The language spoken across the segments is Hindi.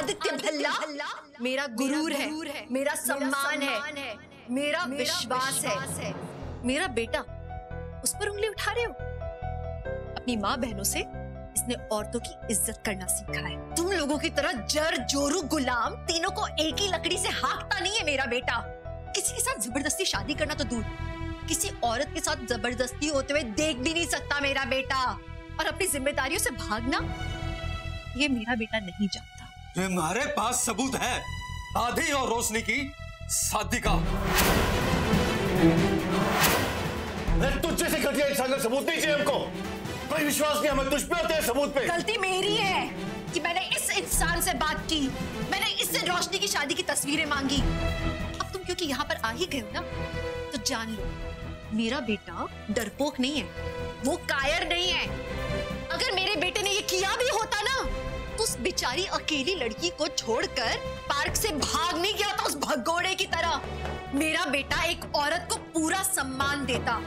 आदित्य भल्ला मेरा गुरूर है, मेरा सम्मान है, मेरा विश्वास है। मेरा बेटा, उस पर उंगली उठा रहे हो? अपनी माँ बहनों से इसने औरतों की इज्जत करना सीखा है। तुम लोगों की तरह जर जोरू गुलाम तीनों को एक ही लकड़ी से हाँकता नहीं है मेरा बेटा। किसी के साथ जबरदस्ती शादी करना तो दूर, किसी औरत के साथ जबरदस्ती होते हुए देख भी नहीं सकता मेरा बेटा। और अपनी जिम्मेदारियों से भागना, ये मेरा बेटा नहीं जानता। तुम्हारे पास सबूत है आधी और रोशनी की शादी का। तुझ जैसे घटिया इंसान का सबूत नहीं चाहिए हमको। कोई विश्वास नहीं हमें तुझ पे होते हैं सबूत पे। गलती मेरी है कि मैंने इस इंसान से बात की, मैंने इससे रोशनी की शादी की तस्वीरें मांगी। अब तुम क्योंकि यहाँ पर आ ही गए हो ना, तो जान लो मेरा बेटा डरपोक नहीं है, वो कायर नहीं है। अगर मेरे बेटे ने ये किया भी होता ना, तो उस बेचारी अकेली लड़की को छोड़कर पार्क से भाग नहीं गया था उस भगोड़े की तरह। मेरा बेटा एक औरत को पूरा सम्मान देता।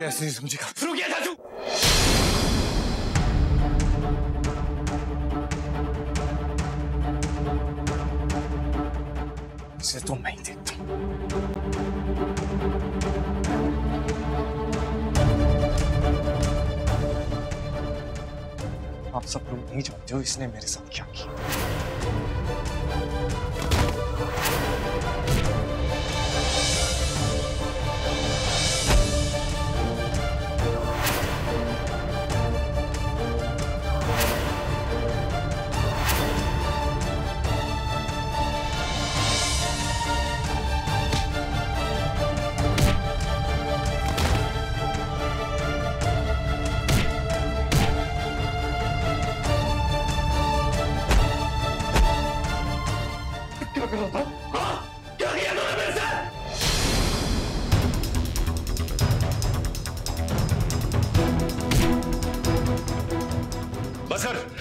ऐसे नहीं समझेगा। शुरू किया था तू। इसे तो मैं ही देखता हूं। आप सब लोग नहीं जानते हो इसने मेरे साथ क्या किया।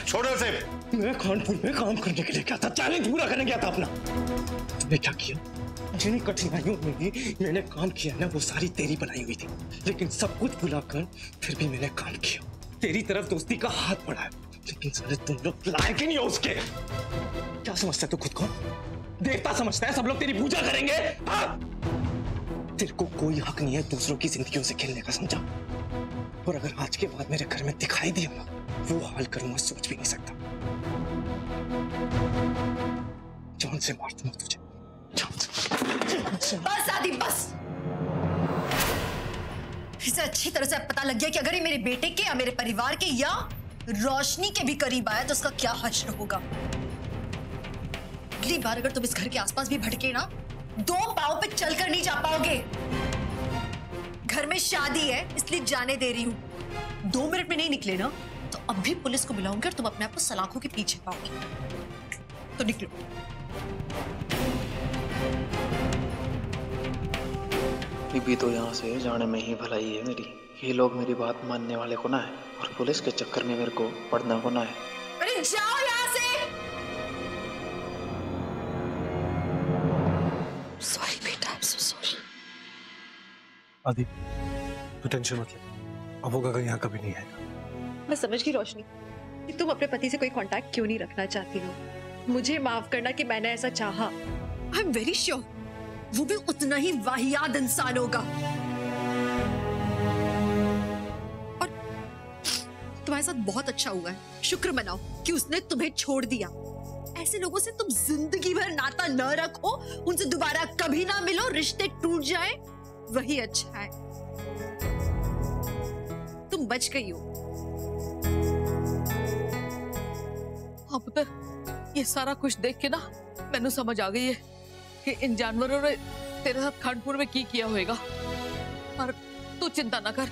छोड़ो से। मैं कानपुर में काम करने के लिए गया था, चैलेंज पूरा करने गया था अपना। तुमने क्या किया? जिन कठिनाइयों में मैंने काम किया ना, वो सारी तेरी बनाई हुई थी। लेकिन सब कुछ भुलाकर फिर भी मैंने काम किया। तेरी तरफ दोस्ती का हाथ बढ़ाया, लेकिन सारे तुम लोग लायक ही नहीं हो उसके। क्या समझता है तू खुद को? देवता समझता है सब लोग तेरी पूजा करेंगे? तेरे को कोई हक नहीं है दूसरों की जिंदगियों से खेलने का, समझा? और अगर आज के बाद मेरे घर में दिखाई दिया ना, वो हाल करूंगा सोच भी नहीं सकता। जान से मार दूंगा तुझे, जान से। बस आदि बस। इसे अच्छी तरह से पता लग गया कि अगर ये मेरे बेटे के या मेरे परिवार के या रोशनी के भी करीब आया तो उसका क्या हश्र होगा। अगली बार अगर तुम इस घर के आसपास भी भटके ना, 2 पांव पे चलकर नहीं जा पाओगे। घर में शादी है इसलिए जाने दे रही हूं। 2 मिनट में नहीं निकले ना, तो अब भी पुलिस को बुलाऊंगी और तुम अपने आप को सलाखों के पीछे पाओगे। तो निकलो। बीबी तो यहाँ से जाने में ही भलाई है मेरी। ये लोग मेरी बात मानने वाले को ना है, और पुलिस के चक्कर में मेरे को पढ़ना को ना है। अरे जाओ यहाँ से। सॉरी बेटा, आई एम सो सॉरी। आदि, तू टेंशन मत ले, अब वो गगन यहाँ कभी नहीं आएगा। मैं समझ गई रोशनी कि तुम अपने पति से कोई कांटेक्ट क्यों नहीं रखना चाहती हो। मुझे माफ करना कि मैंने ऐसा चाहा। आई एम वेरी श्योर वो भी उतना ही वाहियात इंसान होगा। और तुम्हारे साथ बहुत अच्छा हुआ है, शुक्र मनाओ कि उसने तुम्हें छोड़ दिया। ऐसे लोगों से तुम जिंदगी भर नाता न रखो, उनसे दोबारा कभी ना मिलो, रिश्ते टूट जाए, वही अच्छा है। तुम बच गई हो। हाँ पुत्र, ये सारा कुछ देख के ना मैंने समझ आ गई है कि इन जानवरों ने तेरे साथ खानपुर में की किया होगा। और तू चिंता ना कर,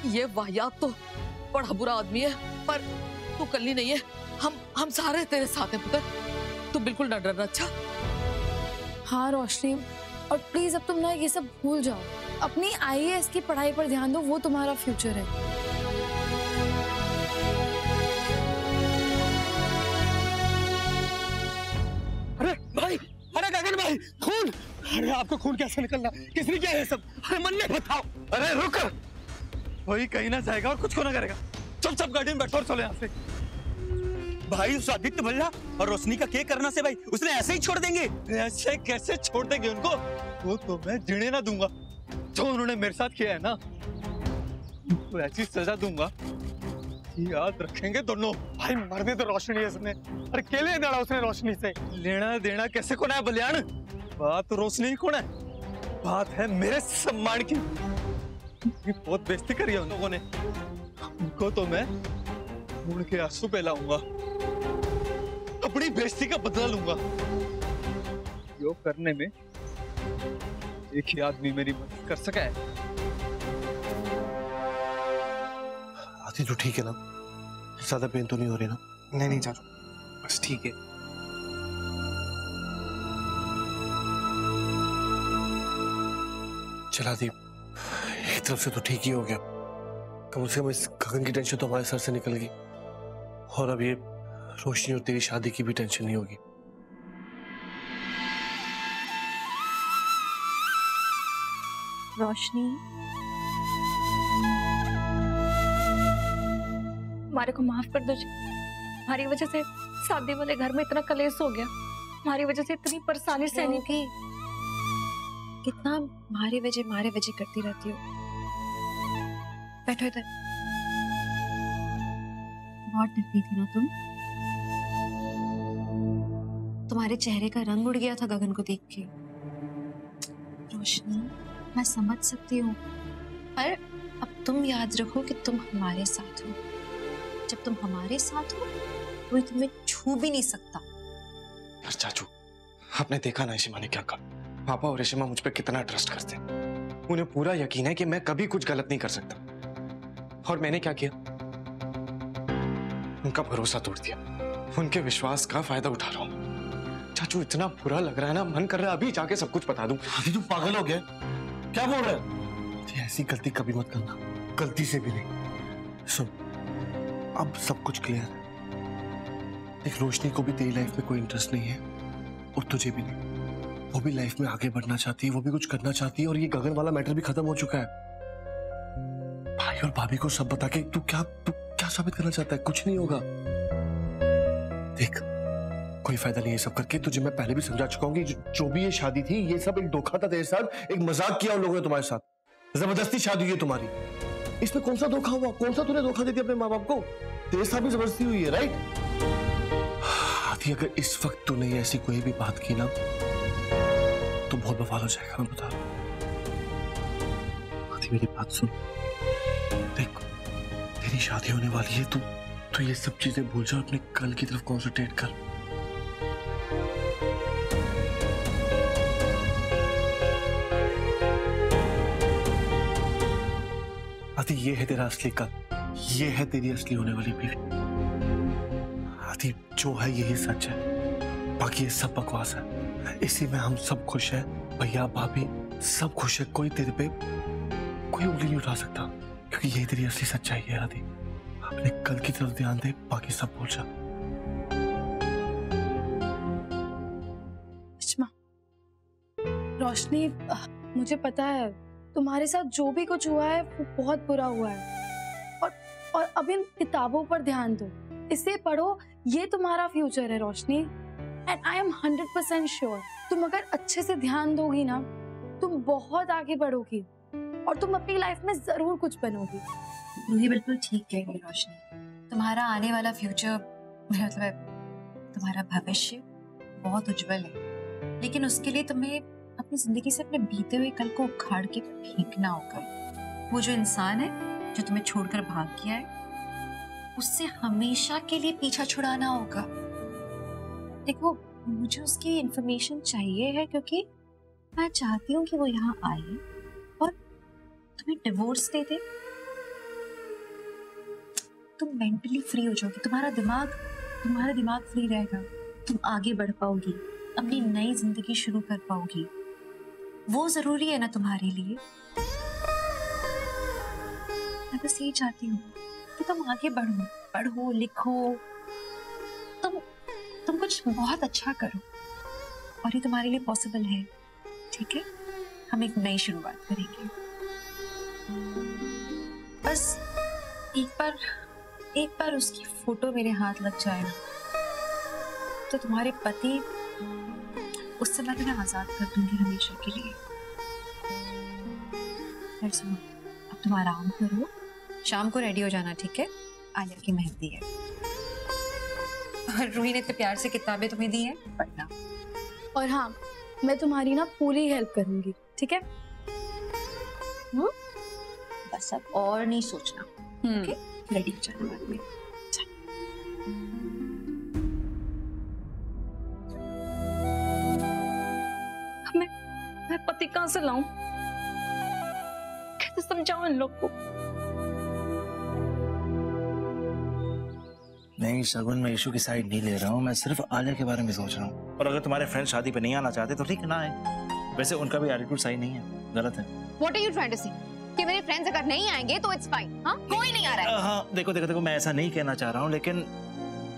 ये वाहियात तो बड़ा बुरा आदमी है, पर तू कल्ली नहीं है। हम सारे तेरे साथ हैं पुत्र, तू बिल्कुल न डरना। अच्छा? हाँ रोशनी, और प्लीज अब तुम ना ये सब भूल जाओ। अपनी IAS की पढ़ाई पर ध्यान दो, वो तुम्हारा फ्यूचर है। अरे भाई, अरे गगन भाई, खून! अरे आपको खून कैसे निकलना? किसने किया ये सब? अरे मन में बताओ। अरे रुक, वही कहीं ना जाएगा और कुछ को ना करेगा। चल सब गाड़ी में बैठो और चलो यहाँ से। भाई उस आदित्य भल्ला और रोशनी का क्या करना से भाई, उसने ऐसे ही छोड़ देंगे? ऐसे कैसे छोड़ देंगे उनको? वो तो मैं जीने ना दूंगा। जो उन्होंने मेरे साथ किया है ना, तो ऐसी सजा दूंगा कि याद रखेंगे दोनों। भाई मरने तो रोशनी है इसने, और केले लड़ा उसने रोशनी से। लेना देना कैसे को है बलियान? बात रोशनी कौन है, बात है मेरे सम्मान की। बहुत बेइज्जती करी है उन लोगों ने, उनको तो मैं मुड़ के आंसू पिलाऊंगा, अपनी बेइज्जती का बदला लूंगा। योग करने में एक ही आदमी मेरी मदद कर सका है। आदि तो ठीक है ना? ज्यादा पेन तो नहीं हो रही ना? नहीं नहीं चाचू, बस ठीक है। चला दी, एक तरफ से तो ठीक ही हो गया। कम से कम इस गगन की टेंशन तो हमारे सर से निकल गई, और अब ये रोशनी और तेरी शादी की भी टेंशन नहीं होगी। रोशनी, हमारे को माफ कर दो। हमारी वजह से शादी वाले घर में इतना कलेश हो गया, हमारी वजह से इतनी परेशानी सहनी थी। कितना मारे वजह करती रहती हो। बैठो इधर। बहुत डरती थी ना तुम? तुम्हारे चेहरे का रंग उड़ गया था गगन को देख के। रोशनी, मैं समझ सकती हूँ, पर अब तुम याद रखो कि तुम हमारे साथ हो। जब तुम हमारे साथ हो, कोई तुम्हें छू भी नहीं सकता। पर चाचू, आपने देखा ना ईशिमा ने क्या कहा। पापा और ईशिमा मुझ पे कितना ट्रस्ट करते हैं। उन्हें पूरा यकीन है कि मैं कभी कुछ गलत नहीं कर सकता। और मैंने क्या किया? उनका भरोसा तोड़ दिया, उनके विश्वास का फायदा उठा रहा हूँ। चाचू, इतना बुरा लग रहा है ना, मन कर रहा है अभी जाके सब कुछ बता दूं। आदि तू पागल हो गया? क्या बोल रहा है? ऐसी गलती कभी मत करना, गलती से भी नहीं। सुन, अब सब कुछ क्लियर है। देख, रोशनी को भी तेरी लाइफ में कोई इंटरेस्ट नहीं है, और तुझे भी नहीं। वो भी लाइफ में आगे बढ़ना चाहती है, वो भी कुछ करना चाहती है, और ये गगन वाला मैटर भी खत्म हो चुका है। भाई और भाभी को सब बता के तू क्या साबित करना चाहता है? कुछ नहीं होगा। देख, कोई फायदा नहीं है सब करके। तुझे मैं पहले भी समझा चुका हूँ कि जो भी ये शादी थी, ये सब एक धोखा था तेरे साथ, एक मजाक किया उन लोगों ने तुम्हारे साथ। जबरदस्ती शादी हुई है तुम्हारी। इसमें कौन सा धोखा हुआ? कौन सा तूने धोखा दे दिया अपने माँ बाप को? तेरे साथ भी जबरदस्ती हुई है, राइट? आदि, अगर इस वक्त तूने ऐसी कोई भी बात की ना, तो बहुत बवाल हो जाएगा, मैं बता रहा हूं। आदि, मेरी बात सुन। देख, तेरी शादी होने वाली है, तू ये सब चीजें भूल जा, अपने कल की तरफ कॉन्सेंट्रेट कर। आदि, ये है तेरा असली कल, ये है तेरी असली होने वाली बीवी। आदि, जो है यही सच है, बाकी ये सब बकवास है। इसी में हम सब खुश हैं, भैया भाभी सब खुश है। कोई तेरे पे कोई उंगली नहीं उठा सकता, क्योंकि यही तेरी असली सच्चाई है। आदि, अपने कल की तरफ ध्यान दे, बाकी सब भूल जा। रोशनी, मुझे पता है तुम्हारे साथ जो भी कुछ हुआ है वो बहुत बुरा हुआ है, और अब इन किताबों पर ध्यान दो, इसे पढ़ो, ये तुम्हारा फ्यूचर है रोशनी। एंड आई एम 100% श्योर, तुम अगर अच्छे से ध्यान दोगी ना, तुम बहुत आगे बढ़ोगी, और तुम अपनी लाइफ में जरूर कुछ बनोगी। रूही बिल्कुल ठीक कह रही है रोशनी। तुम्हारा आने वाला फ्यूचर, मतलब तुम्हारा भविष्य बहुत उज्जवल है, लेकिन उसके लिए तुम्हें अपनी जिंदगी से अपने बीते हुए कल को उखाड़ के फेंकना होगा। वो जो इंसान है जो तुम्हें छोड़कर भाग गया है, उससे हमेशा के लिए पीछा छुड़ाना होगा। देखो, मुझे उसकी इंफॉर्मेशन चाहिए है, क्योंकि मैं चाहती हूँ कि वो यहाँ आए और तुम्हें डिवोर्स दे दे। तुम मेंटली फ्री हो जाओगी, तुम्हारा दिमाग फ्री रहेगा, तुम आगे बढ़ पाओगी, अपनी नई जिंदगी शुरू कर पाओगी। वो जरूरी है ना तुम्हारे लिए। मैं बस यही चाहती हूँ कि तुम आगे पढ़ो, लिखो, तुम कुछ बहुत अच्छा करो, और ये तुम्हारे लिए पॉसिबल है। ठीक है, हम एक नई शुरुआत करेंगे। बस एक बार उसकी फोटो मेरे हाथ लग जाए ना, तो तुम्हारे पति उस समय मैं आजाद कर दूंगी हमेशा के लिए। फिर सुनो, अब तुम आराम करो, शाम को रेडी हो जाना, ठीक है? आलिया की मेहंदी है और रूही ने इतने प्यार से किताबें तुम्हें दी हैं, पढ़ना। और हाँ, मैं तुम्हारी ना पूरी हेल्प करूंगी, ठीक है? बस अब और नहीं सोचना, ओके? रेडी हो जाना बाद में। मैं पति कहाँ से लाऊं? कैसे समझाऊं इन लोग को? नहीं शगुन, मैं इशू की साइड नहीं ले रहा हूँ, मैं सिर्फ आलिया के बारे में सोच रहा हूँ। और अगर तुम्हारे फ्रेंड शादी पे नहीं आना चाहते तो ठीक ना आए। वैसे उनका भी एटीट्यूड सही नहीं है, गलत है। What are you trying to say? कि मेरे फ्रेंड्स अगर नहीं आएंगे तो इट्स फाइन, हाँ? कोई नहीं आ रहा है। हाँ देखो मैं ऐसा नहीं कहना चाह रहा हूँ, लेकिन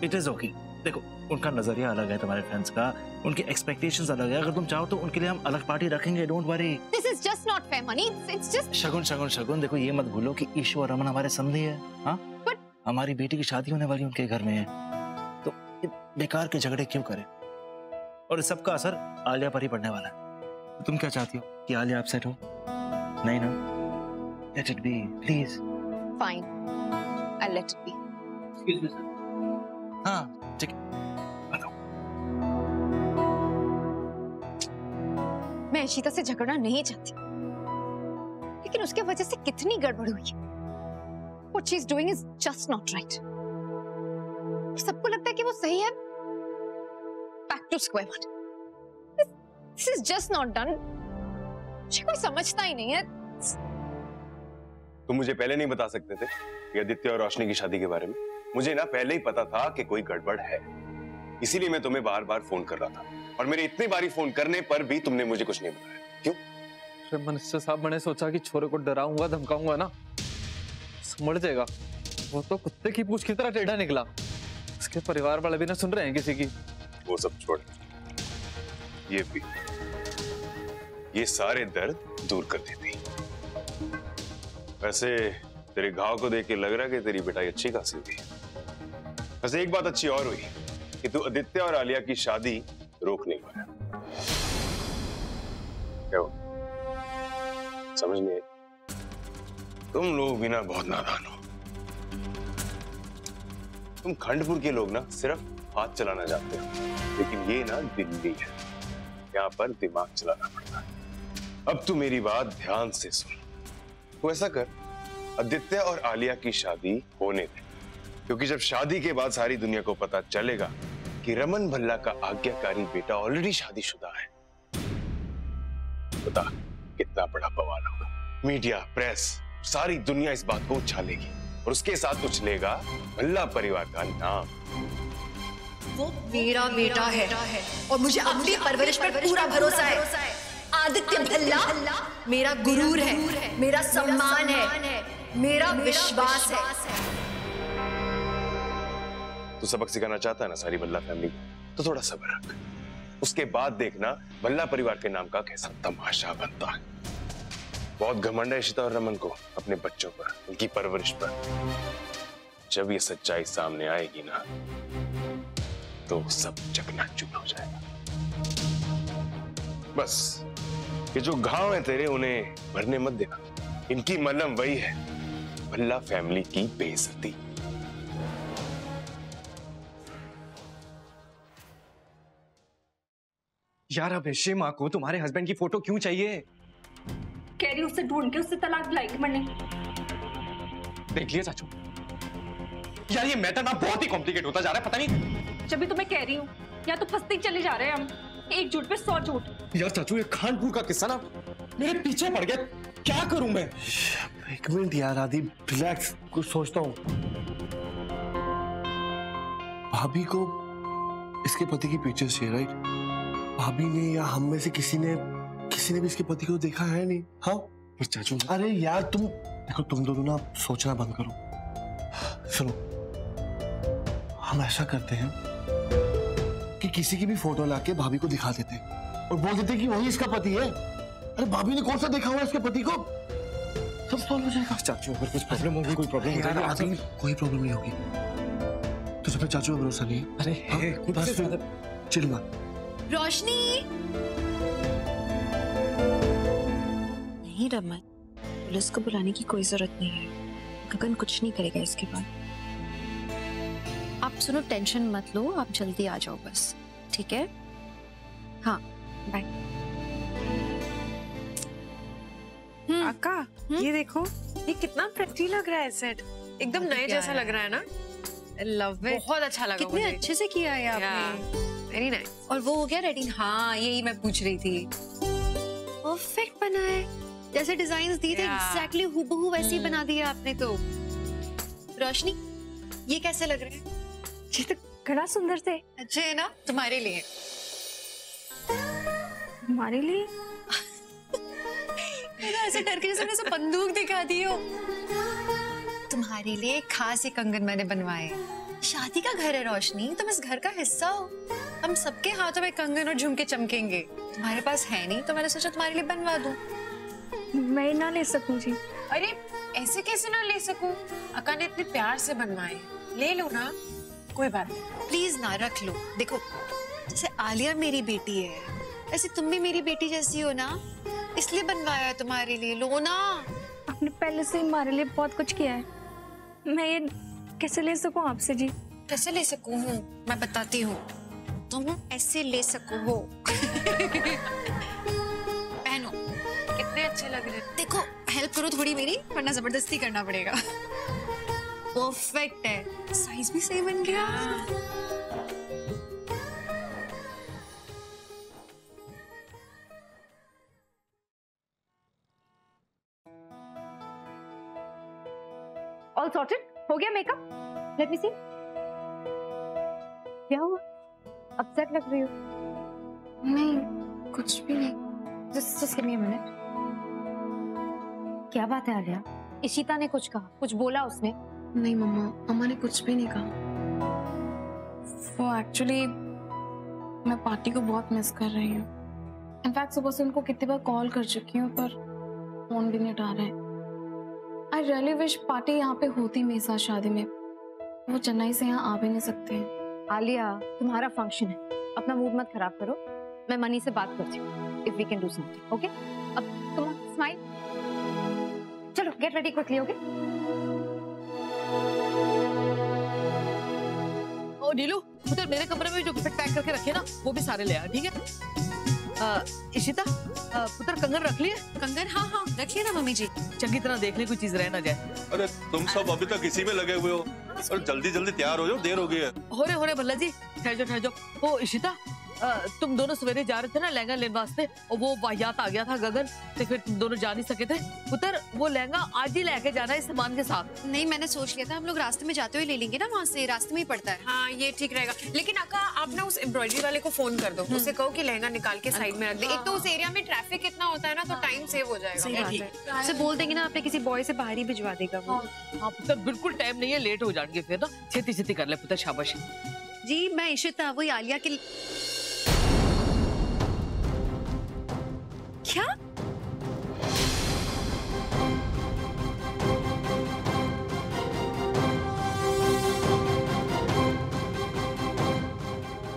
इट इज ओके। देखो उनका नजरिया अलग है तुम्हारे फ्रेंड्स का, उनके एक्सपेक्टेशंस अलग है। अगर तुम चाहो तो उनके लिए हम अलग पार्टी रखेंगे, don't worry. This is just not fair, Mani. It's just शगुन देखो ये मत भूलो कि ईशु और रमन हमारे समधी है, हाँ? हमारी बेटी की शादी होने वाली उनके घर में है, तो बेकार के झगड़े क्यों करें? और इस सबका असर आलिया पर ही पड़ने वाला है। तो तुम क्या चाहती हो कि आलिया अपसेट हो? नहीं ना? Let it be, please. fine. I'll let it be. Excuse me, sir. हाँ ठीक है, बताओ। मैं इशिता से झगड़ना नहीं चाहती, लेकिन उसके वजह से कितनी गड़बड़ हुई है। What she's doing is just not right. सबको लगता है कि वो सही है। Back to square one. This is just not done. मुझे कोई समझता ही नहीं है। तुम मुझे पहले नहीं बता सकते थे कि आदित्य और रोशनी की शादी के बारे में? मुझे ना पहले ही पता था कि कोई गड़बड़ है, इसीलिए मैं तुम्हें बार बार फोन कर रहा था, और मेरे इतनी बारी फोन करने पर भी तुमने मुझे कुछ नहीं बताया। क्यों? मिनिस्टर साहब, मैंने सोचा कि छोरे को डराऊंगा धमकाऊंगा ना, समझ जाएगा। वो तो कुत्ते की पूंछ की तरह टेढ़ा निकला। उसके परिवार वाले भी ना सुन रहे हैं किसी की। वो सब छोड़, ये भी, ये सारे दर्द दूर कर देती। वैसे तेरे घाव को देख के लग रहा है कि तेरी पिटाई अच्छी खासी हुई। वैसे एक बात अच्छी और हुई कि तू आदित्य और आलिया की शादी रोक नहीं पाया। क्या हो? समझ नहीं आई? तुम लोग भी ना बहुत नादान हो। तुम खंडपुर के लोग ना सिर्फ हाथ चलाना जानते हो, लेकिन ये ना दिल्ली है, यहाँ पर दिमाग चलाना पड़ता है। अब तू मेरी बात ध्यान से सुन। तो ऐसा कर, आदित्य और आलिया की शादी होने दे, क्योंकि जब शादी के बाद सारी दुनिया को पता चलेगा कि रमन भल्ला का आज्ञाकारी बेटा ऑलरेडी शादीशुदा है, बता कितना बड़ा बवाल होगा। मीडिया, प्रेस, सारी दुनिया इस बात को उछालेगी, और उसके साथ उछलेगा भल्ला परिवार का नाम। वो मेरा बेटा है और मुझे अपनी परवरिश पर पूरा भरोसा है। आदित्य भल्ला मेरा गुरूर है, मेरा सम्मान है, मेरा विश्वास है। तू सबक सिखाना चाहता है ना सारी भल्ला फैमिली को, तो थोड़ा सब्र रख। उसके बाद देखना भल्ला परिवार के नाम का कैसा तमाशा बनता है। बहुत घमंड है इशिता और रमन को अपने बच्चों पर, उनकी परवरिश पर। जब ये सच्चाई सामने आएगी ना, तो सब चकनाचूर हो जाएगा। बस ये जो घाव है तेरे, उन्हें भरने मत देना। इनकी मलम वही है, भल्ला फैमिली की बेइज्जती। यार अब ऐसे माँ को तुम्हारे हस्बैंड की फोटो क्यों चाहिए? कह रही उससे ढूंढ के उससे तलाक दिलाएगी मैंने। देख लिया चाचू, यार ये मैटर ना बहुत ही कॉम्प्लिकेट होता जा रहा है, पता नहीं। जब भी तो मैं कह रही हूँ, या तो फंसते ही चले जा रहे हैं हम, एक झूठ पे 100 झूठ। यार चाचू, ये खानपुर का किस्सा ना मेरे पीछे पड़ गया, क्या करूं मैं? एक मिनट यार आदि, रिलैक्स, कुछ सोचता हूँ। भाभी को इसके पति की पिक्चर्स चाहिए, राइट? भाभी ने या हम में से किसी ने भी इसके पति को देखा है नहीं, हाँ? पर चाचू, अरे यार तुम देखो, तुम दोनों ना सोचना बंद करो। सुनो, हम ऐसा करते हैं कि किसी की भी फोटो लाके भाभी को दिखा देते हैं और बोल देते कि वही इसका पति है। अरे भाभी ने कौन सा देखा हुआ इसके पति को? सब सॉल्व हो जाएगा। चाचू अगर कुछ प्रॉब्लम होगी, कोई प्रॉब्लम होगी, कोई प्रॉब्लम नहीं होगी। तुझे पे चाचू का भरोसा नहीं है? अरे बस चिल मत। रोशनी नहीं रमन, पुलिस को बुलाने की कोई जरूरत नहीं है। गगन कुछ नहीं करेगा इसके बाद। आप सुनो, टेंशन मत लो, आप जल्दी आ जाओ बस, ठीक है? हाँ, बाय। अक्का, ये देखो, ये कितना प्रेटी लग रहा है सेट। एकदम नए जैसा लग रहा है ना? Love it. बहुत अच्छा लगा। कितने अच्छे से किया है आपने। Very nice. और वो हो गया रेडी? हाँ, यही मैं पूछ रही थी। परफेक्ट बना है, जैसे डिजाइन्स दिए थे एग्जैक्टली हूबहू वैसे ही बना दिया आपने तो। रोशनी, ये कैसे लग रहे हैं? ये तो बड़ा सुंदर थे। अच्छे है ना? तुम्हारे लिए। हमारे लिए? ऐसे डर के जैसे मैंने बंदूक दिखा दी हो। तुम्हारे लिए खास ये कंगन मैंने बनवाए। शादी का घर है रोशनी, तुम इस घर का हिस्सा हो। हम सबके हाथों में कंगन और झुमके चमकेंगे। तुम्हारे पास है नहीं तो मैंने सोचा तुम्हारे लिए बनवा दूं। मैं ना ले सकूं जी? अरे ऐसे कैसे ना ले सकूं? अक्का ने इतने प्यार से बनवाए, ले लो ना, कोई बात नहीं। प्लीज ना, रख लो। देखो, जैसे आलिया मेरी बेटी है, ऐसे तुम भी मेरी बेटी जैसी हो ना, इसलिए बनवाया है तुम्हारे लिए। लो ना। आपने पहले से हमारे लिए बहुत कुछ किया है, मैं ये कैसे ले सकूं आपसे जी? कैसे ले सकूं हूँ? मैं बताती हूँ। तुम ऐसे ले सको हो। पहनो, कितने अच्छे लग रहे हैं। देखो, हेल्प करो थोड़ी मेरी, वरना जबरदस्ती करना पड़ेगा। परफेक्ट है, साइज भी सही बन गया। All sorted? हो गया मेकअप? लेट मी सी। क्या हुआ? अपसेट लग रही हो। नहीं, कुछ भी नहीं। Just give me a minute. क्या बात है आलिया? इशिता ने कुछ कहा, कुछ बोला उसने? नहीं मम्मा, अम्मा ने कुछ भी नहीं कहा। वो एक्चुअली, मैं पार्टी को बहुत मिस कर रही हूँ। इनफैक्ट सुबह से उनको कितनी बार कॉल कर चुकी हूँ पर फोन भी नहीं उठा रहे। आई रियली विश पार्टी यहाँ पे होती मेरे साथ शादी में। वो चेन्नई से यहाँ आ भी नहीं सकते हैं। आलिया, तुम्हारा फंक्शन है, अपना मूड मत खराब करो। मैं मनी से बात करती हूँ, if we can do something, okay? अब तुम स्माइल, चलो गेट रेडी क्विकली, ओके? ओ नीलू, उधर मेरे कमरे में जो गिफ्ट पैक करके रखे ना, वो भी सारे ले आ, ठीक है? इशिता, पुत्र कंगन रख लिए? कंगन? हाँ हाँ, रख लिया ना मम्मी जी। चंगी तरह देख ले, कोई चीज रह ना जाए। अरे तुम सब अभी तक इसी में लगे हुए हो, और जल्दी जल्दी तैयार हो जाओ, देर हो गई है। हो रहे भल्ला जी, ठहर जाओ। ओ इशिता, तुम दोनों सवेरे जा रहे थे ना लहंगा लेने वास्ते, और वो वाहियात आ गया था गगन, तो फिर तुम दोनों जा नहीं सके थे। पुत्र, वो लहंगा आज ही लेके जाना है सामान के साथ। नहीं, मैंने सोच लिया था हम लोग रास्ते में जाते हुए ले लेंगे ना, वहाँ से रास्ते में ही पड़ता है। हाँ, ये ठीक रहेगा। लेकिन अक्का, आप ना उस एम्ब्रॉयडरी वाले को फोन कर दो, उसे कहो कि लहंगा निकाल के साइड में रख दे। एक तो उस एरिया में ट्रैफिक इतना होता है ना, तो टाइम सेव हो जाएगा। सही बात है। उसे बोल देंगे ना, आपने किसी बॉय से बाहर ही भिजवा देगा वो। हाँ पुत्र, बिल्कुल टाइम नहीं है, लेट हो जाएंगे फिर ना। छेती छेती कर ले पुत्र, शाबाश जी। मैं इशिता, वही आलिया के। क्या?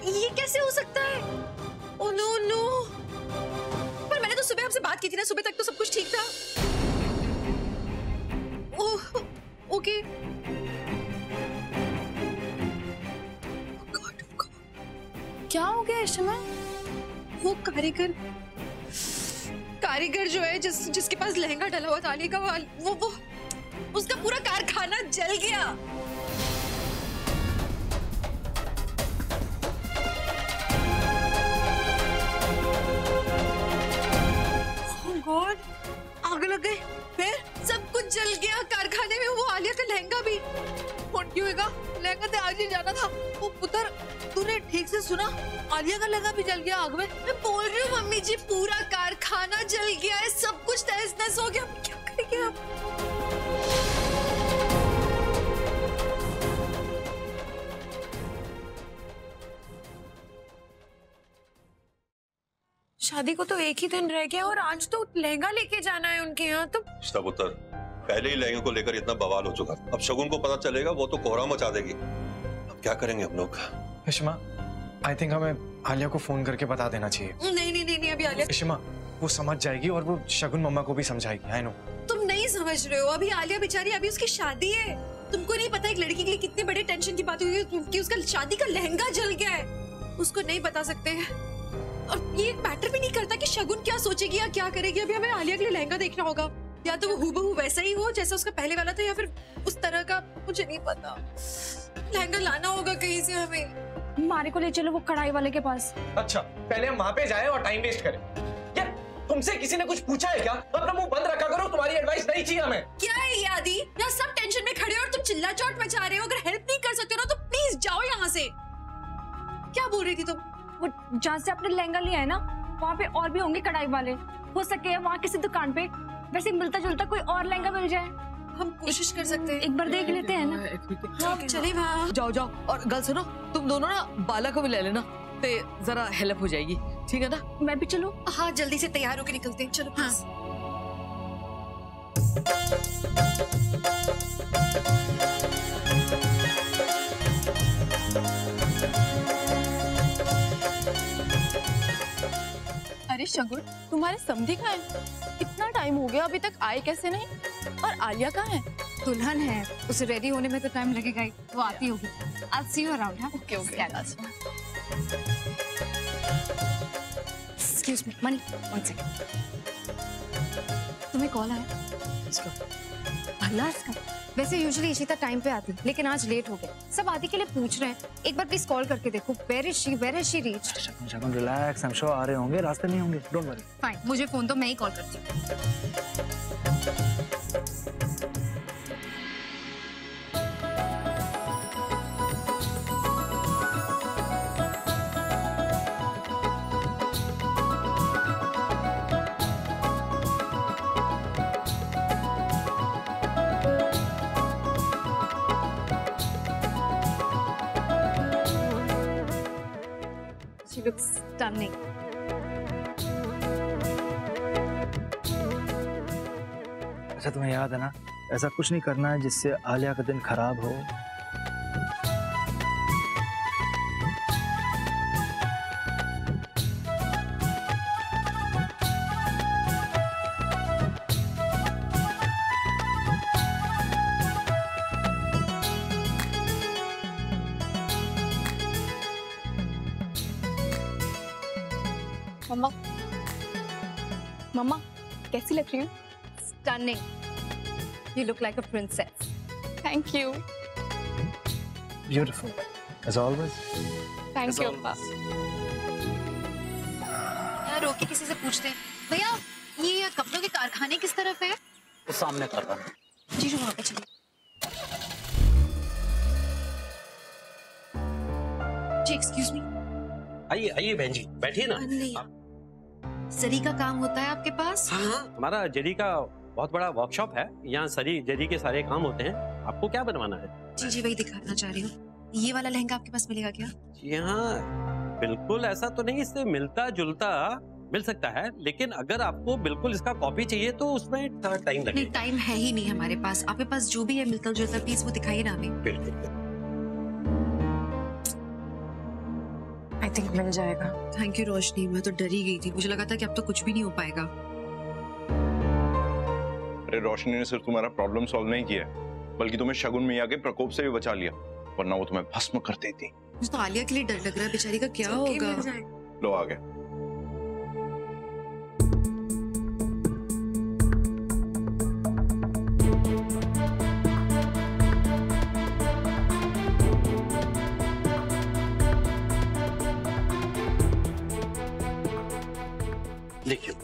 ये कैसे हो सकता है? Oh no no! पर मैंने तो सुबह आपसे बात की थी ना, सुबह तक तो सब कुछ ठीक था। ओह, ओके। क्या हो गया इशमा? वो कारीगर जो है, जिसके पास लहंगा डला हुआ था आलिया का, वो उसका पूरा कारखाना जल गया। Oh God, आग लग गई। फिर सब कुछ जल गया कारखाने में, वो आलिया का लहंगा भी। कौन क्यों होगा? लहंगा तो आज ही जाना था। वो पुत्र, तूने ठीक से सुना? आलिया का लहंगा भी जल गया आग में। मैं बोल रही हूँ मम्मी जी, पूरा कारखाना जल गया है, सब कुछ तहस-नहस हो गया। क्या करेंगे आप? शादी को तो एक ही दिन रह गया और आज तो लहंगा लेके जाना है उनके यहाँ। तो पुत्र, पहले ही लहंगे को लेकर इतना बवाल हो चुका था। अब शगुन को पता चलेगा, वो तो कोहरा मचा देगी। अब क्या करेंगे हम लोग? इशिमा, आई थिंक हमें आलिया को फोन करके बता देना चाहिए। नहीं नहीं नहीं, नहीं अभी आलिया। इशिमा, वो समझ जाएगी और वो शगुन मम्मा को भी समझाएगी। I know. तुम नहीं समझ रहे हो, अभी आलिया बेचारी, अभी उसकी शादी है। तुमको नहीं पता एक लड़की के लिए कितनी बड़ी टेंशन की बात हुई है कि उसका शादी का लहंगा जल गया है। उसको नहीं बता सकते और ये मैटर भी नहीं करता कि शगुन क्या सोचेगी या क्या करेगी। अभी हमें आलिया के लिए लहंगा देखना होगा, या तो वो हूबहू वैसा ही हो जैसा उसका पहले वाला था, या फिर उस तरह का, मुझे नहीं पता। लहंगा लाना होगा कहीं से हमें। मारे को ले चलो वो कढ़ाई वाले के पास। अच्छा, पहले हम वहाँ पे जाए और टाइम वेस्ट करें। यार, तुमसे किसी ने कुछ पूछा है क्या? अपना मुंह बंद रखा करो, तुम्हारी एडवाइस नहीं चाहिए हमें। क्या है ये आदि? यहाँ सब टेंशन में खड़े हो और तुम चिल्ला चोट मचा रहे हो। अगर हेल्प नहीं कर सकते हो ना तो प्लीज जाओ यहाँ से। क्या बोल रही थी तुम? वो जहाँ से आपने लहंगा लिया है ना, वहाँ पे और भी होंगे कढ़ाई वाले। हो सके वहाँ किसी दुकान पे वैसे मिलता जुलता कोई और लहंगा मिल जाए। हम कोशिश कर सकते हैं, एक बार देख लेते हैं ना। हाँ, चले वहाँ। जाओ जाओ। और गल सुनो, तुम दोनों ना बाला को भी ले लेना, ते जरा हेल्प हो जाएगी, ठीक है ना? मैं भी चलूं? हाँ, जल्दी से तैयार होकर निकलते हैं। चलो। हाँ। अरे शगुन, तुम्हारे समधी कहाँ है? इतना टाइम हो गया अभी तक आए कैसे नहीं? और आलिया कहाँ है? दुल्हन है, उसे रेडी होने में तो टाइम लगेगा ही। वो आती होगी। I'll see you around, हाँ? Okay okay. Excuse me, Mani, one second. तुम्हें कॉल आया? भला इसका। वैसे यूजुअली इशिता टाइम पे आती, लेकिन आज लेट हो गया। सब आदि के लिए पूछ रहे हैं, एक बार प्लीज कॉल करके देखो। Where is she reached? Shagun relax, I'm sure आ रहे होंगे, रास्ते नहीं होंगे, डोंट वरी। फाइन, मुझे फोन तो मैं ही कॉल करती हूँ। She looks stunning. अच्छा, तुम्हें याद है ना, ऐसा कुछ नहीं करना है जिससे आलिया का दिन खराब हो। मम्मा, मम्मा कैसी लग रही हूँ? Stunning. You look like a princess. Thank you. Beautiful, as always. Thank you, अप्पा। यार रोके किसी से पूछते हैं। भैया, ये कपड़ों के कारखाने किस तरफ है? वो सामने कर रहा है। जी वहाँ पे चलिए। जी एक्सक्यूज मी। आइए आइए बहन जी, बैठिए ना। नहीं, जरी का काम होता है आपके पास? हाँ, हमारा जरी का बहुत बड़ा वर्कशॉप है। यहाँ सरी जरी के सारे काम होते हैं। आपको क्या बनवाना है? जी जी, वही दिखाना चाह रही हूँ। ये वाला लहंगा आपके पास मिलेगा क्या? जी हाँ, बिल्कुल ऐसा तो नहीं, इससे मिलता जुलता मिल सकता है, लेकिन अगर आपको बिल्कुल इसका कॉपी चाहिए तो उसमें थोड़ा टाइम लगेगा। नहीं, टाइम है ही नहीं हमारे पास। आपके पास जो भी है मिलता जुलता प्लीज वो दिखाइए ना हमें। बिल्कुल। आई थिंक मिल जाएगा। थैंक यू रोशनी, मैं तो डरी गई थी, मुझे लगा था कि अब तो कुछ भी नहीं हो पाएगा। अरे रोशनी ने सिर्फ तुम्हारा प्रॉब्लम सॉल्व नहीं किया, बल्कि तुम्हें शगुन मियां के प्रकोप से भी बचा लिया, वरना वो तुम्हें भस्म कर देती। मुझे तो आलिया के लिए डर लग रहा है, बेचारी का क्या होगा। लो आ गए। देखिए,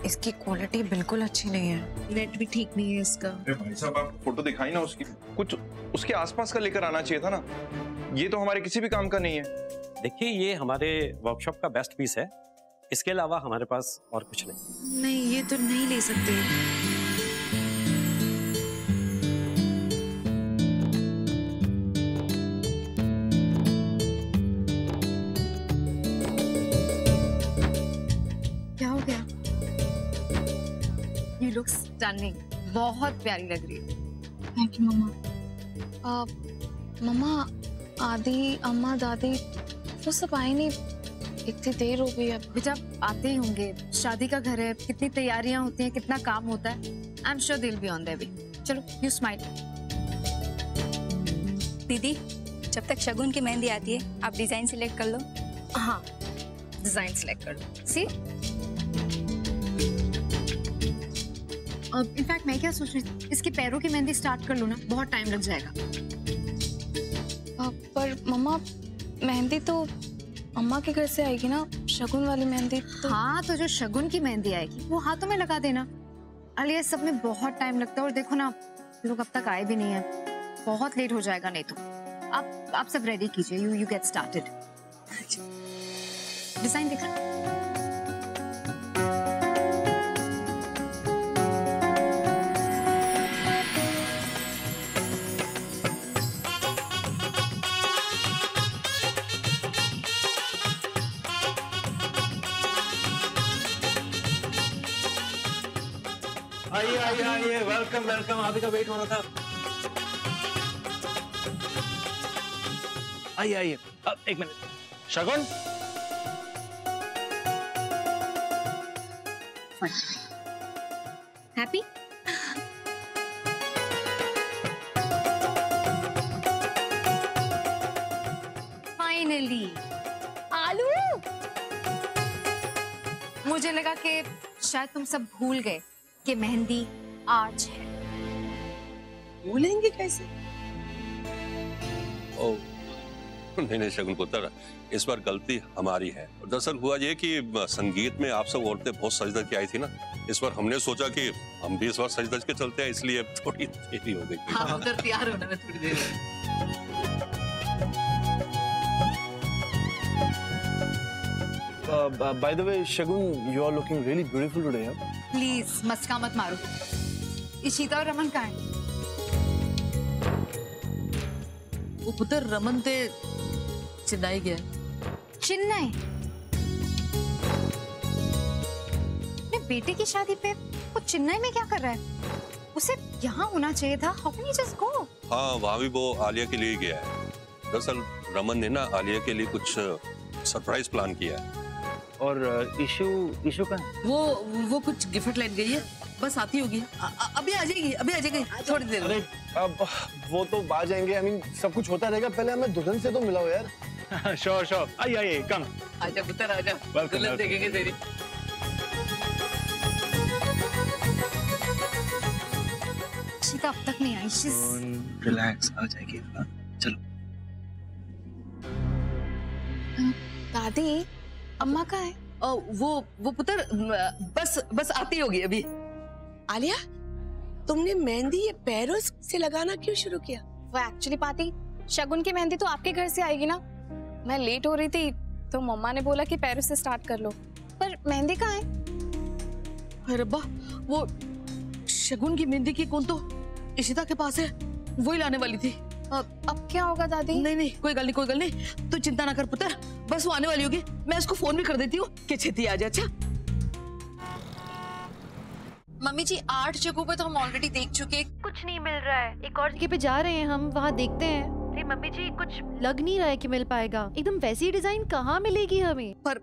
इसकी क्वालिटी बिल्कुल अच्छी नहीं है, नेट भी ठीक नहीं है इसका। भाई साहब, आप फोटो दिखाई ना उसकी, कुछ उसके आसपास का लेकर आना चाहिए था ना। ये तो हमारे किसी भी काम का नहीं है। देखिए, ये हमारे वर्कशॉप का बेस्ट पीस है, इसके अलावा हमारे पास और कुछ नहीं। नहीं, ये तो नहीं ले सकते। लुक स्टनिंग, बहुत प्यारी लग रही है। थैंक यू मम्मा। मम्मा आदि अम्मा दादी वो सब आए नहीं, इतनी देर हो गई है। बेटा आते ही होंगे, शादी का घर है, कितनी तैयारियां होती हैं, कितना काम होता है। I am sure they will be on their way. चलो यू स्माइल। दीदी जब तक शगुन की मेहंदी आती है आप डिजाइन सिलेक्ट कर लो। हाँ डिजाइन सिलेक्ट कर लो। सी अब इनफैक्ट मैं क्या सोच रही थी, इसके पैरों की मेहंदी स्टार्ट कर लो ना, बहुत टाइम लग जाएगा। पर मम्मा मेहंदी तो अम्मा के घर से आएगी ना, शगुन वाली मेहंदी तो। हाँ तो जो शगुन की मेहंदी आएगी वो हाथों में लगा देना। अरे ये सब में बहुत टाइम लगता है और देखो ना लोग अब तक आए भी नहीं है, बहुत लेट हो जाएगा नहीं तो। आप सब रेडी कीजिए, यू गेट स्टार्टेड। डिजाइन दिख रहा है? आइए आइए आइए, वेलकम वेलकम। आप ही का वेट हो रहा था। आइए आइए, एक मिनट। शगुन हैप्पी? फाइनली आलू। मुझे लगा कि शायद तुम सब भूल गए कि मेहंदी आज है। भूलेंगे कैसे? ओ नहीं नहीं शगुन पुत्र, इस बार गलती हमारी है। दरअसल हुआ ये कि संगीत में आप सब औरतें बहुत सज धज के आई थी ना, इस बार हमने सोचा कि हम भी इस बार सज धज के चलते हैं, इसलिए थोड़ी देरी हो गई। हाँ उधर तैयार होने में थोड़ी देर। By the way, Shagun, you are looking really beautiful today. Please मस्का मत मारो। इशिता और रमन कहाँ है? वो पुत्र रमन ते चेन्नई गया। चेन्नई? अपने बेटे की शादी पे वो चेन्नई में क्या कर रहा है? उसे यहाँ होना चाहिए था। How can he just go? हाँ वहाँ भी वो आलिया के लिए गया है। दरअसल रमन ने ना आलिया के लिए कुछ सरप्राइज प्लान किया है। और इशू का वो कुछ गिफ्ट लेने गई है, बस आती होगी। अभी आ जाएगी थोड़ी देर। अरे अब वो तो आ जाएंगे, I mean, सब कुछ होता रहेगा, पहले हमें दुल्हन से तो मिलाओ यार। श्योर आइए कम। आजा पुत्र आजा, दुल्हन देखेंगे तेरी। इशिता अब तक नहीं आई। रिलैक्स, आ जाएगी। चलो। दादी अम्मा कहाँ है? वो पुत्र बस आती होगी अभी। आलिया तुमने मेहंदी ये पैरों से लगाना क्यों शुरू किया? वो एक्चुअली पाती शगुन की मेहंदी तो आपके घर से आएगी ना, मैं लेट हो रही थी तो मम्मा ने बोला कि पैरों से स्टार्ट कर लो। पर मेहंदी कहाँ है? अरे रब्बा, वो शगुन की मेहंदी की कौन तो इशिता के पास है, वही लाने वाली थी। अब क्या होगा दादी? नहीं कोई गल नहीं, तू चिंता ना कर पुत्र, बस वो आने वाली होगी। मैं उसको फोन भी कर देती हूँ कि छेती आ जाए। अच्छा मम्मी जी 8 जगहों पे तो हम ऑलरेडी देख चुके हैं, कुछ नहीं मिल रहा है। एक और जगह पे जा रहे हैं हम, वहाँ देखते हैं। अरे मम्मी जी कुछ लग नहीं रहा है कि मिल पाएगा, एकदम वैसी डिजाइन कहाँ मिलेगी हमें। पर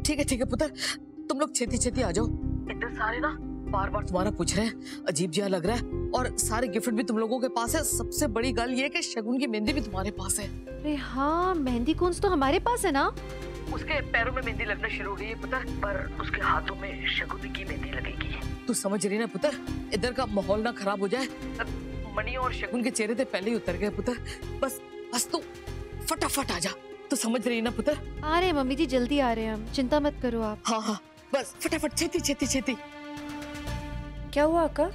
ठीक है पुत्र, तुम लोग छेती आ जाओ। इतने सारे ना बार तुम्हारा पूछ रहे हैं, अजीब जिया लग रहा है। और सारे गिफ्ट भी तुम लोगों के पास है। सबसे बड़ी गल ये कि शगुन की मेहंदी भी तुम्हारे पास है। अरे हाँ मेहंदी कौन तो हमारे पास है ना। उसके पैरों में मेहंदी लगना शुरू हो गई है पुत्र, पर उसके हाथों में शगुन की मेहंदी लगेगी। तू समझ रही ना पुत्र, इधर का माहौल ना खराब हो जाए। मणि और शगुन के चेहरे पे पहले ही उतर गए पुत्र, बस तू फटाफट आ जा। तू समझ रही ना पुत्र? आ रहे हैं मम्मी जी, जल्दी आ रहे हैं हम, चिंता मत करो आप। हाँ बस फटाफट छेती। क्या हुआ अक्का?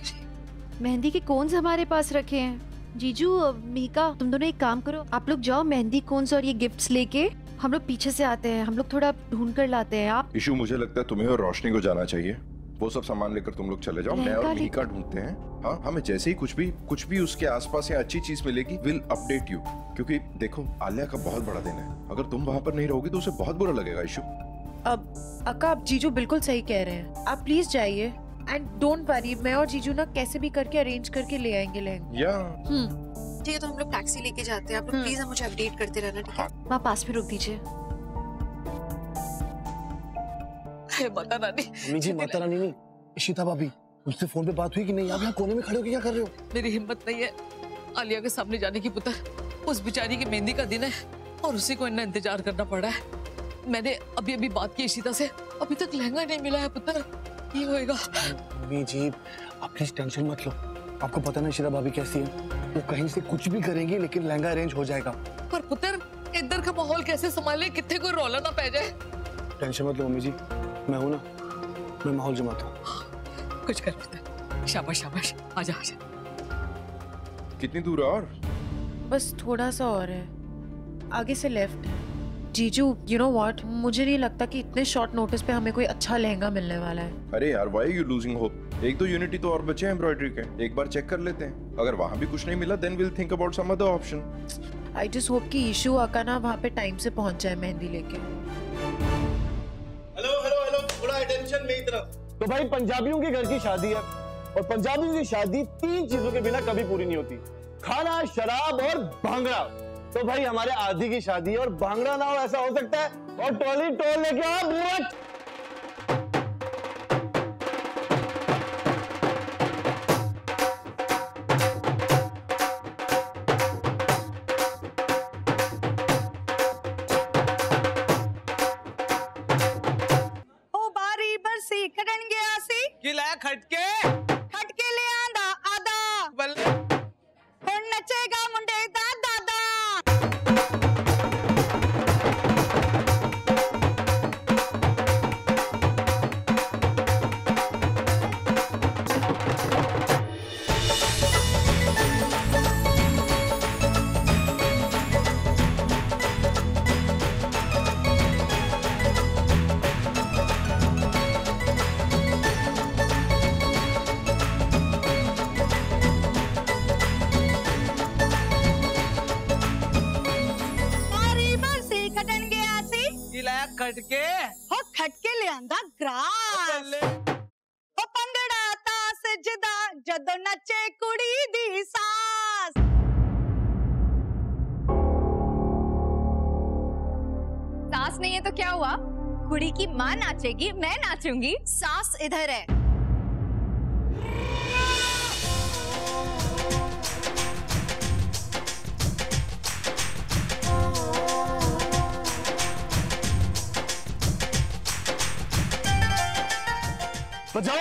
मेहंदी के कोन्स हमारे पास रखे हैं। जीजू मीका तुम दोनों एक काम करो, आप लोग जाओ मेहंदी कोन्स और ये गिफ्ट्स लेके, हम लोग पीछे से आते हैं, हम लोग थोड़ा ढूंढ कर लाते हैं। आप इशू, मुझे लगता है तुम्हें और रोशनी को जाना चाहिए, वो सब सामान लेकर तुम लोग चले जाओ। मैं और मीका ढूंढते हैं। हाँ हमें जैसे ही कुछ भी उसके आसपास या अच्छी चीज मिलेगी विल अपडेट यू, क्योंकि देखो आलिया का बहुत बड़ा दिन है, अगर तुम वहाँ पर नहीं रहोगी तो उसे बहुत बुरा लगेगा। इशू अब अक्का, आप जीजू बिल्कुल सही कह रहे हैं, आप प्लीज जाइए। एंड डोंट वरी, मैं और जीजू ना कैसे भी करके अरेंज करके ले आएंगे लहंगा। ठीक है, तो हम लोग टैक्सी लेके जाते हैं। आप लोग प्लीज मुझे अपडेट करते रहना, ठीक है? माँ पास में रोक दीजिए। माता रानी। मम्मी जी माता रानी नहीं, इशिता भाभी, मुझसे फोन पे बात हुई कि नहीं? आप यहाँ कोने में खड़े होकर क्या कर रहे हो? मेरी हिम्मत नहीं है आलिया के सामने जाने की पुत्र। उस बेचारी की मेहंदी का दिन है और उसी को इतना इंतजार करना पड़ा है। मैंने अभी अभी बात की इशिता से, अभी तक लहंगा नहीं मिला है पुत्र। ये होएगा। मम्मी जी आप प्लीज टेंशन मत लो, आपको पता ना इशिता भाभी कैसी है, वो कहीं से कुछ भी करेंगी लेकिन लहंगा अरेंज हो जाएगा। पर पुत्र इधर का माहौल कैसे संभाले, कितने कोई रौला ना पै जाए। टेंशन मत लो मम्मी जी, मैं हूं ना, मैं माहौल जमाता हूँ। कुछ कर पुत्र, शाबाश शाबाश, आजा आजा। कितनी दूर है और? बस थोड़ा सा और है, आगे से लेफ्ट है। जीजू यू नो व्हाट, मुझे नहीं लगता कि इतने शॉर्ट नोटिस पे हमें कोई अच्छा लहंगा मिलने वाला है। अरे यार व्हाई यू लूजिंग होप? एक दो यूनिटी तो और बचे हैं एम्ब्रॉयडरी के, एक बार चेक कर लेते हैं। अगर वहाँ भी कुछ नहीं मिला then will think about some other option. I just hope कि ईशू आका ना वहाँ पे टाइम से पहुँच जाए मेहंदी लेके। हेलो हेलो हेलो, थोड़ा अटेंशन मेरी तरफ। तो भाई पंजाबियों के घर की शादी है और पंजाबियों की शादी 3 चीजों के बिना कभी पूरी नहीं होती, खाना, शराब और भांगड़ा। तो भाई हमारे आदि की शादी है और भांगड़ा ना हो ऐसा हो सकता है? और टोली टोल लेके आओ बुलेट। ओ बारी बरसी खड़न गया सी किला खटके खटके ले आंदा आदा बल्ले हुण नचेगा मुंडे दा दादा। खटके हो खटके ले आंदा ग्रास हो पंगड़ा ता सजदा जदों नचे कुड़ी दी सास। सास नहीं है तो क्या हुआ, कुड़ी की माँ नाचेगी, मैं नाचूंगी। सास इधर है। बजाओ।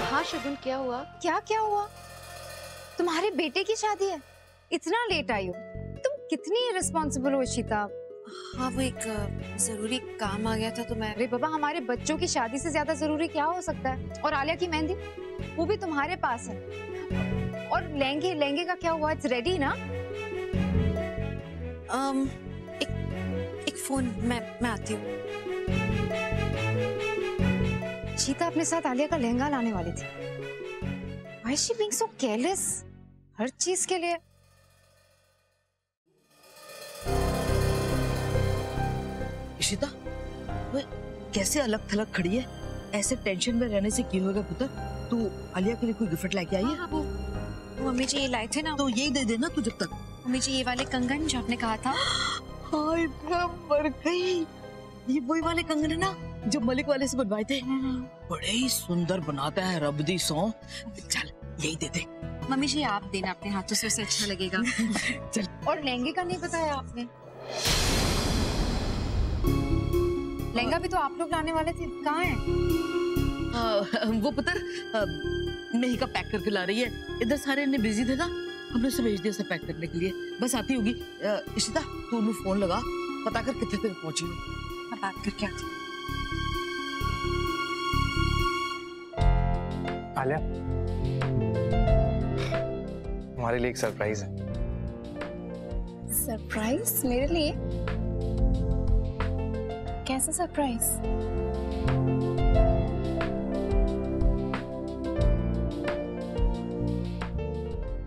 हाँ शगुन, क्या हुआ? क्या हुआ? तुम्हारे बेटे की शादी है, इतना लेट आई हो? तुम कितनी रिस्पॉन्सिबल हो इशिता। हाँ वो एक जरूरी काम आ गया था तो मैं। अरे बाबा, हमारे बच्चों की शादी से ज्यादा जरूरी क्या हो सकता है? और आलिया की मेहंदी, वो भी तुम्हारे पास है। और लहंगे का क्या हुआ? इट्स रेडी ना? एक फोन, मैं आती हूँ। शीता अपने साथ आलिया का लहंगा लाने वाली थी। Why is she being so careless? हर चीज के लिए। इशिता, वो कैसे अलग थलग खड़ी है? ऐसे टेंशन में रहने से क्यों होगा पुत्र? तू आलिया के लिए कोई गिफ्ट लेके आई है? वो मम्मी जी ये लाए थे ना, तो यही दे देना तू जब तक। मम्मी जी ये वाले कंगन जो आपने कहा था। हाय मर गई, ये वही वाले कंगन है ना जो मलिक वाले से बनवाए थे? बड़े ही सुंदर बनाता है रबदी सौ। चल यही दे दे। मम्मी जी आप देना, अपने हाथों से उसे अच्छा लगेगा। चल। और लहंगे का नहीं बताया आपने? लहंगा भी तो आप लोग लाने वाले थे, कहाँ है? वो पुत्र मेहिका पैक करके ला रही है। इधर सारे इतने बिजी थे ना, हमने उसे भेज दिया उसे पैक करने के लिए। बस आती होगी। इशिता तू उन्हें फोन लगा, पता कर कितने तक पहुंची हो। मैं बात करके आती हूँ। आलिया तुम्हारे लिए एक सरप्राइज है। सरप्राइज मेरे लिए? कैसा सरप्राइज?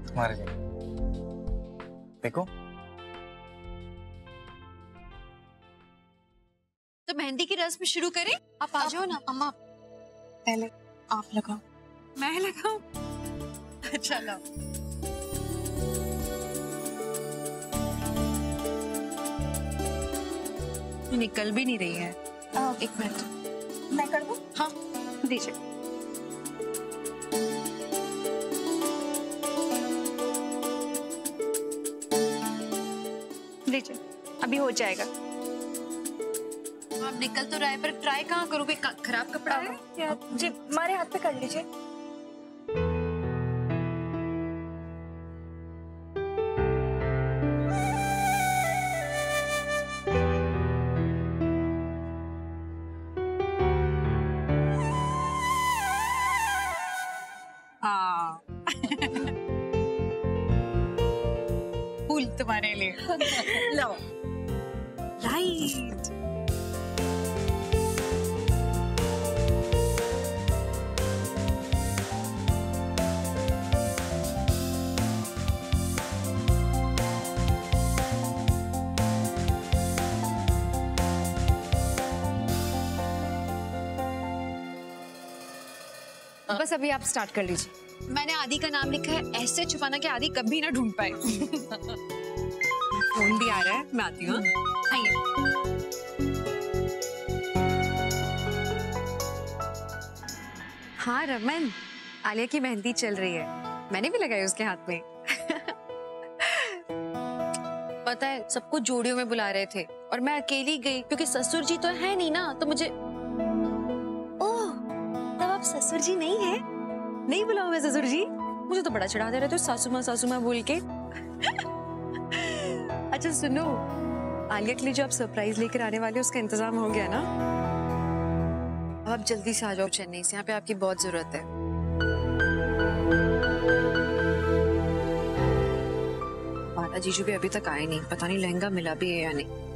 तुम्हारे लिए। देखो। तो मेहंदी की रस्म शुरू करें? आप आ जाओ ना। अम्मा पहले आप लगाओ। मैं लगाऊं? अच्छा लो। निकल भी नहीं रही है। एक मिनट मैं कर दूं? हाँ दीजिए। लीजिए अभी हो जाएगा। आप निकल तो रहा है पर ट्राई कहाँ करोगे? खराब कपड़ा है या जी हमारे हाथ पे कर लीजिए। हाँ फूल तुम्हारे लिए। लो राइट। बस अभी आप स्टार्ट कर लीजिए। मैंने आदि का नाम लिखा है, ऐसे छुपाना कि आदि कभी ना ढूंढ पाए। फोन भी आ रहा है, मैं आती हूँ। आइए। हाँ रमन, आलिया की मेहंदी चल रही है, मैंने भी लगाई उसके हाथ में। पता है सबको जोड़ियों में बुला रहे थे और मैं अकेली गई क्योंकि ससुर जी तो है नहीं ना, तो मुझे आप ससुर जी नहीं है? नहीं बुलाओ मैं ससुर जी? मुझे तो बड़ा चढ़ा दे रहे थे सासू माँ बोल के। अच्छा सुनो, आलिया के लिए जो आप सरप्राइज लेकर आने वाले उसका इंतजाम हो गया ना? अब आप जल्दी से आ जाओ चेन्नई से, यहाँ पे आपकी बहुत जरूरत है। माता जीजू भी अभी तक आए नहीं, पता नहीं लहंगा मिला भी है या नहीं।